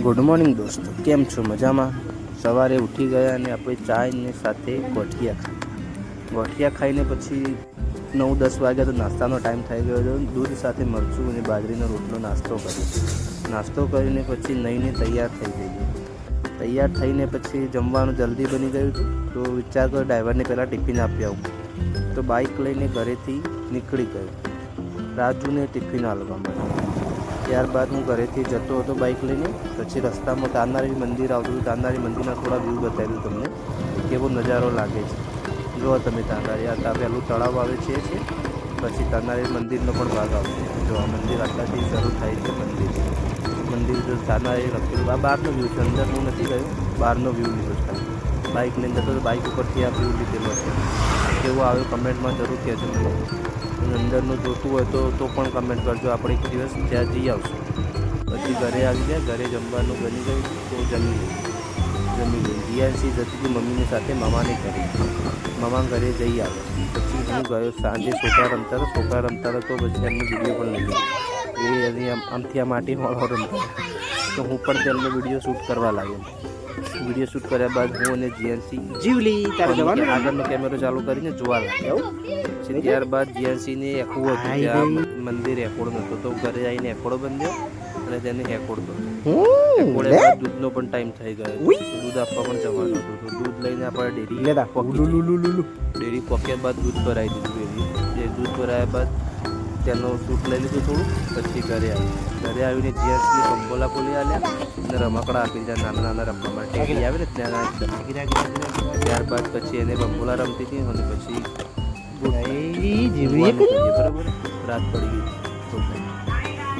Good morning દોસ્તો, કેમ છો? મજામાં? સવારે ઉઠી ગયા અને આપણે ચાયને સાથે ગોઠિયા ખાઈને પછી 9-10 વાગ્યા તો નાસ્તાનો ટાઈમ થઈ ગયો હતો. દૂધ સાથે મરચું અને બાજરીનો રોટલો નાસ્તો કર્યો. નાસ્તો કરીને પછી નહીને તૈયાર થઈ ગઈ. તૈયાર થઈને પછી જમવાનું જલ્દી બની ગયું હતું. તો વિચાર કરો ડ્રાઈવરને પહેલાં ટિફિન આપી આવું. તો બાઇક લઈને ઘરેથી નીકળી ગયો રાજુને ટિફિન આપવા માટે. ત્યારબાદ હું ઘરેથી જતો હતો બાઇક લઈને. પછી રસ્તામાં તારનારી મંદિર આવતું હતું. તારનારી મંદિરના થોડા વ્યૂ બતાવ્યું તમને, કેવો નજારો લાગે છે. જુઓ તમે તારનારી, આ પહેલું તળાવ આવે છે. પછી તારનારી મંદિરનો પણ ભાગ આવશે. જો આ મંદિર આટલાથી શરૂ થાય છે. મંદિર જો તારનારી લખેલું, આ બહારનો વ્યૂ છે, અંદર હું નથી ગયો, બહારનો વ્યૂ લીધો છે. બાઇક લઈને જતો તો બાઇક ઉપરથી આ વ્યૂ લીધેલો છે. કેવો આવ્યો કમેન્ટમાં જરૂર કહેજો મને. અંદરનું જોતું હોય તો પણ કમેન્ટ કરજો. આપણે એક દિવસ ત્યાં જઈ આવશું. પછી ઘરે આવી ગયા. ઘરે જમવાનું બની ગયું તો જમી ગયું. જીઆરસી જતી હતી મમ્મીની સાથે મામાને ઘરે. મામા ઘરે જઈ આવ્યો. પછી હું ગયો સાંજે છોકરા રમતા તો પછી એમનો વિડીયો પણ લઈ ગયો. એ આમથી આ માટી વાળો રમતા તો હું પણ તેમનો વિડીયો શૂટ કરવા લાગ્યો. વિડીયો શૂટ કર્યા બાદ હું અને જીએનસી જીવલી તારે જવાનું આગળનો કેમેરો ચાલુ કરીને જોવા લાગ્યો. પછી ત્યારબાદ જીએનસીને એકવું હતું, ત્યાં મંદિર એકોડ નહોતો તો ઘરે આવીને એકોડો બંધ્યો અને તેને એકોડતો. એકોડે બાદ દૂધનો પણ ટાઈમ થઈ ગયો. દૂધ આપવા પણ જવાનું હતું. તો દૂધ લઈને આપણે ડેરી પોક્યા બાદ દૂધ ભરાઈ દીધું. દૂધ ભરાયા બાદ તેનો શૂટ લઈ લીધું થોડું. પછી ઘરે આવીને જીએનસીને કંબોલા ખોલી આલ્યા અને રમકડા આપી દીધા. નાના રમવા માટે ટેકરી આવે ને ત્યાં. ત્યારબાદ પછી એને બંબોલા રમતી હતી અને પછી બરાબર રાત પડી ગઈ.